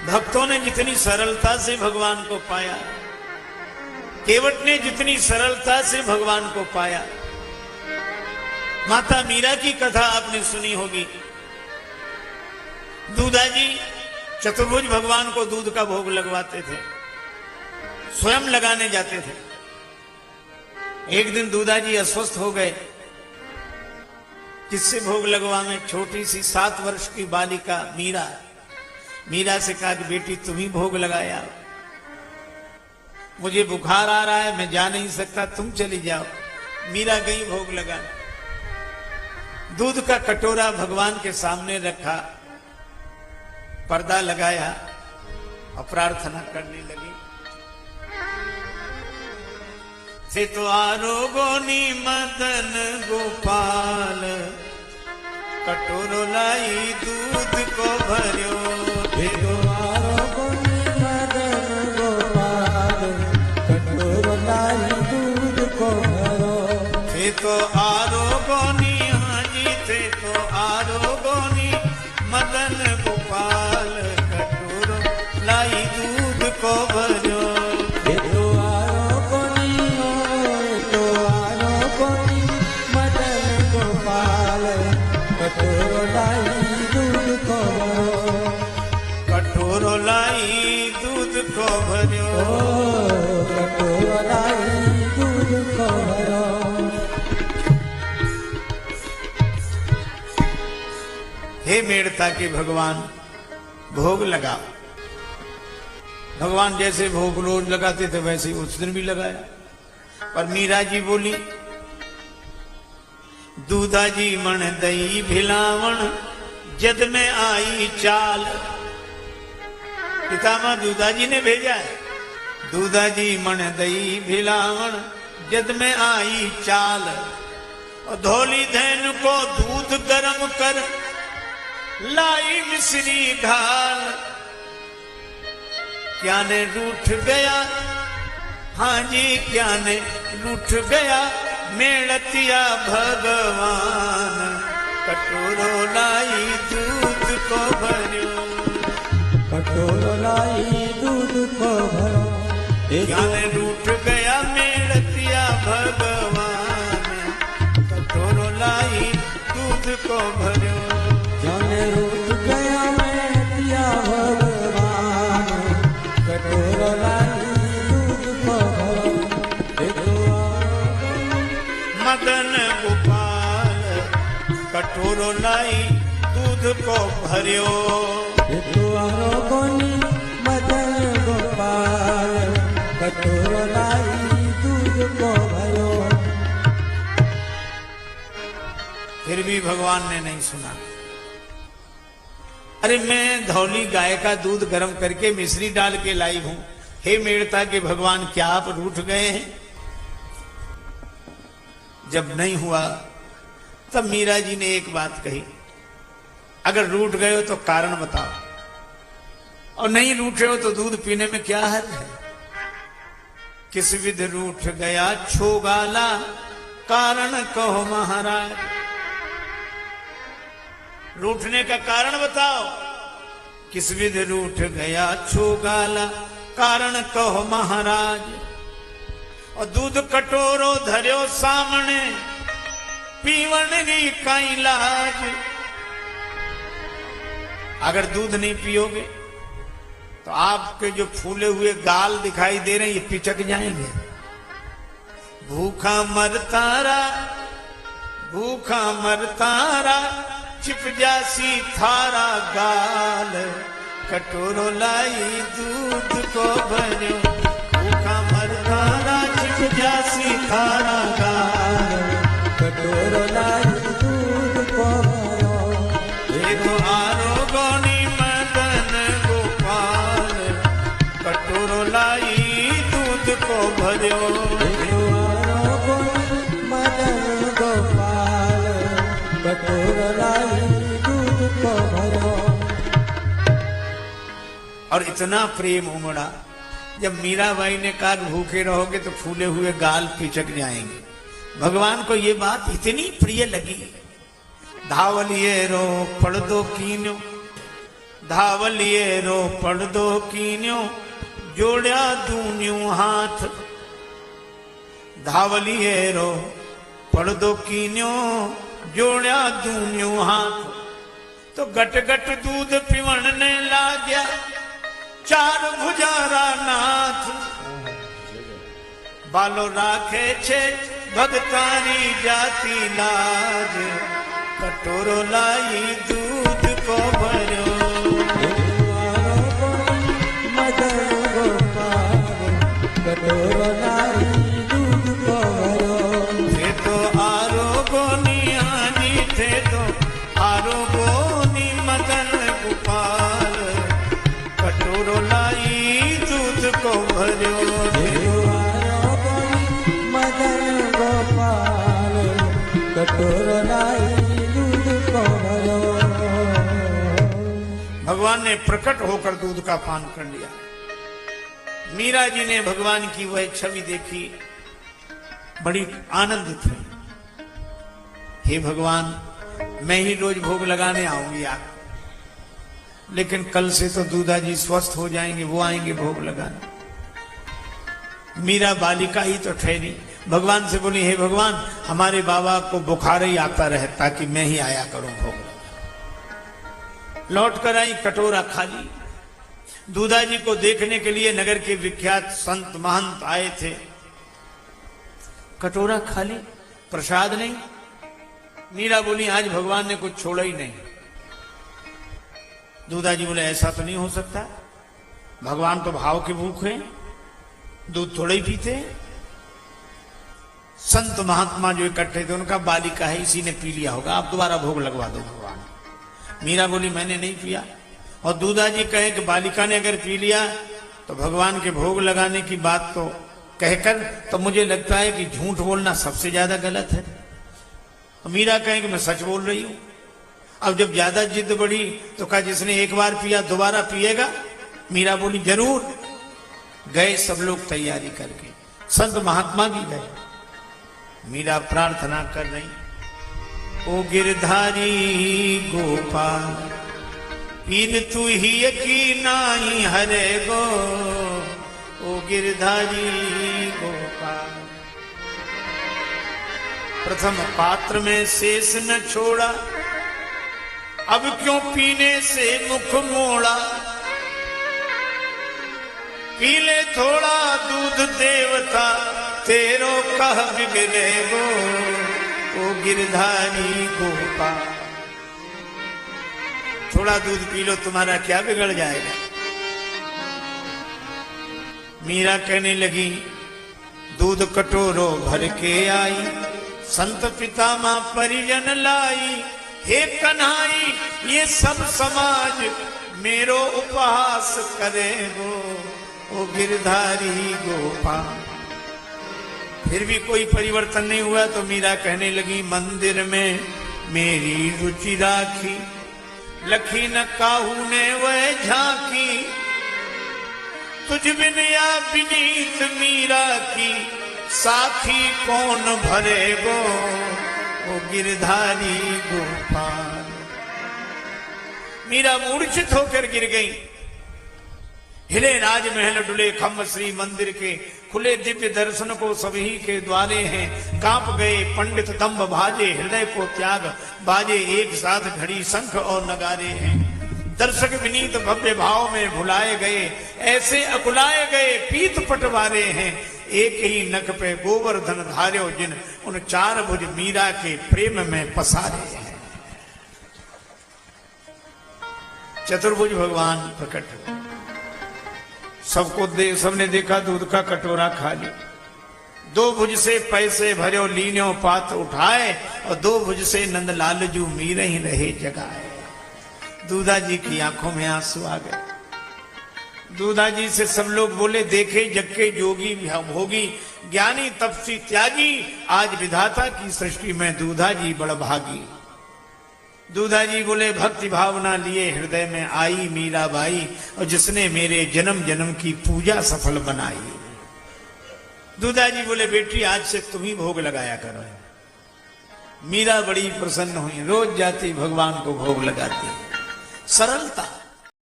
भक्तों ने जितनी सरलता से भगवान को पाया, केवट ने जितनी सरलता से भगवान को पाया। माता मीरा की कथा आपने सुनी होगी। दूधाजी चतुर्भुज भगवान को दूध का भोग लगवाते थे, स्वयं लगाने जाते थे। एक दिन दूधाजी अस्वस्थ हो गए। किससे भोग लगवाने? छोटी सी 7 वर्ष की बालिका मीरा से कहा कि बेटी तुम ही भोग लगाया, मुझे बुखार आ रहा है, मैं जा नहीं सकता, तुम चली जाओ। मीरा गई भोग लगाने। दूध का कटोरा भगवान के सामने रखा, पर्दा लगाया और प्रार्थना करने लगी। से तो आरोगोनी मदन गोपाल, कटोरो लाई दूध को भर्यो। से तो आरोगोनी मदन गोपाल, कटोरो लाई दूध को भरो। से तो आरोगोनी, हाँ जी, से तो आरोगोनी मदन गोपाल, कटोरो लाई दूध को भर्यो। कटोरो लाई दूध को भरो। कटोरो लाई दूध को भर्यो। कटोरो लाई दूध को भरो। हे मेड़ता के भगवान, भोग लगाओ। भगवान जैसे भोग रोज लगाते थे वैसे ही उस दिन भी लगाया। पर मीरा जी बोली, दूधाजी मन दई भिलावण, जद में आई चाल। पितामह दूधाजी ने भेजा है। दूधाजी मन दई भिलावण, जद में आई चाल। और धोली धैन को दूध गरम कर, लाई मिश्री ढाल। क्या ने रूठ गया, हाँ जी क्या ने रूठ गया मेड़तिया भगवान। कटोरो लाई दूध को भर्यो। कटोरो लाई दूध को भरो। ज्ञान रूठ गया मेड़तिया भगवान, कटोरो लाई दूध को भर्यो। ज्ञान रूठ गया मेड़तिया भगवान, कटोरो लाई दूध को भरो। मदन गोपाल, कटोरो लाई दूध को भर्यो। आरोगोनी मदन गोपाल, कटोरो लाई दूध को भरो। फिर भी भगवान ने नहीं सुना। अरे मैं धौली गाय का दूध गर्म करके मिश्री डाल के लाई हूं। हे मेड़ता के भगवान, क्या आप रूठ गए हैं? जब नहीं हुआ तब मीरा जी ने एक बात कही, अगर रूठ गए हो तो कारण बताओ, और नहीं रूठे हो तो दूध पीने में क्या हर्ज है? किस विध रूठ गया छोगाला, कारण कहो महाराज। रूठने का कारण बताओ। किस विध रूठ गया छोगाला, कारण कहो महाराज। और दूध कटोरो धर्यो सामने, पीवण री काई लाज। अगर दूध नहीं पियोगे तो आपके जो फूले हुए गाल दिखाई दे रहे हैं ये पिचक जाएंगे। भूखा मरतारा, भूखा मरतारा, चिप जासी थारा गाल। कटोरो लाई दूध को भर्यो। भूखा मरतारा, चिप जासी थारा गाल। कटोरो लाई दूध को भरो। ये तो आरोगोनी मदन गोपाल, कटोरो लाई दूध को भर्यो। आरोगोनी मदन गोपाल, कटोरो लाई दूध को भरो। और इतना प्रेम उमड़ा जब मीराबाई ने कहा भूखे रहोगे तो फूले हुए गाल पिचक जाएंगे। भगवान को ये बात इतनी प्रिय लगी। धावलिए रो पड़दो कीन्यो, धावलिए रो पड़दो कीन्यो जोड़िया दून्यू हाथ। धावलिए रो पड़दो कीन्यो जोड़िया दून्यू हाथ। तो गट गट दूध पीवण ने लाग्या चार भुजारा नाथ। बालो राखे छे भगतारी जाती लाज कटोरो लाई दूध को भरो। मदन गोपाल कटोरो लाई दूध को भरो। थे तो आरोगोनी आनी थे तो आरोगोनी मदन गोपाल कटोरो लाई दूध को भरो। कटोरो लाई दूध को भरो। भगवान ने प्रकट होकर दूध का पान कर लिया। मीरा जी ने भगवान की वह छवि देखी, बड़ी आनंदित हुई। हे भगवान, मैं ही रोज भोग लगाने आऊंगी आप, लेकिन कल से तो दूधा जी स्वस्थ हो जाएंगे, वो आएंगे भोग लगाने। मीरा बालिका ही तो ठहरी, भगवान से बोली, हे भगवान, हमारे बाबा को बुखार ही आता रहे ताकि मैं ही आया करूं भोग। लौट कर आई, कटोरा खाली। दूधा जी को देखने के लिए नगर के विख्यात संत महंत आए थे। कटोरा खाली, प्रसाद नहीं। मीरा बोली, आज भगवान ने कुछ छोड़ा ही नहीं। दूधा जी बोले, ऐसा तो नहीं हो सकता, भगवान तो भाव के भूखे, दूध थोड़े ही पीते। संत महात्मा जो इकट्ठे थे, उनका बालिका है, इसी ने पी लिया होगा, आप दोबारा भोग लगवा दो भगवान। मीरा बोली, मैंने नहीं पिया। और दूधा जी कहे कि बालिका ने अगर पी लिया तो भगवान के भोग लगाने की बात तो कहकर, तो मुझे लगता है कि झूठ बोलना सबसे ज्यादा गलत है। और मीरा कहे कि मैं सच बोल रही हूं। अब जब ज्यादा जिद बढ़ी तो कहा, जिसने एक बार पिया दोबारा पिएगा? मीरा बोली, जरूर। गए सब लोग तैयारी करके, संत महात्मा भी गए। मीरा प्रार्थना कर रही, ओ गिरधारी गोपाल, पीन तू ही की नाई हरे गो। ओ गिरधारी गोपाल, प्रथम पात्र में शेष न छोड़ा, अब क्यों पीने से मुख मोड़ा। पी ले थोड़ा दूध देवता, तेरो कह बिगड़े गो। ओ गिरधारी गोपाल, थोड़ा दूध पी लो, तुम्हारा क्या बिगड़ जाएगा। मीरा कहने लगी, दूध कटोरो भर के आई, संत पितामह परिजन लाई। हे कन्हाई, ये सब समाज मेरो उपहास करे गो। ओ गिरधारी गोपाल, फिर भी कोई परिवर्तन नहीं हुआ तो मीरा कहने लगी, मंदिर में मेरी रुचि राखी, लखी न काहू ने वह झांकी। तुझ बिन या विनीत मीरा की, साथी कौन भरे गो। ओ गिरधारी गोपाल। मीरा मूर्छित होकर गिर गई। हिले राजमहल, डुले खम्भ, श्री मंदिर के खुले दिव्य दर्शन को सभी के द्वारे हैं। कांप गए पंडित दंभ भाजे, हृदय को त्याग बाजे, एक साथ घड़ी शंख और नगारे हैं। दर्शक विनीत भव्य भाव में भुलाए गए, ऐसे अकुलाए गए पीत पटवारे हैं। एक ही नख पे गोवर्धन धार्यो जिन, उन चार भुज मीरा के प्रेम में पसारे हैं। चतुर्भुज भगवान प्रकट हुए, सबने देखा, दूध का कटोरा खाली। दो भुज से पैसे भर्यो लीन्यो पात्र उठाए, और दो भुज से नंद लालजू मीर ही रहे जगाए। दूधा जी की आंखों में आंसू आ गए। दूधा जी से सब लोग बोले, देखे जग के जोगी भोगी, ज्ञानी तपसी त्यागी, आज विधाता की सृष्टि में दूधा जी बड़ भागी। दूधा जी बोले, भक्ति भावना लिए हृदय में आई मीराबाई, और जिसने मेरे जन्म जन्म की पूजा सफल बनाई। दूधा जी बोले, बेटी आज से तुम ही भोग लगाया करो। मीरा बड़ी प्रसन्न हुई, रोज जाती भगवान को भोग लगाती। सरलता,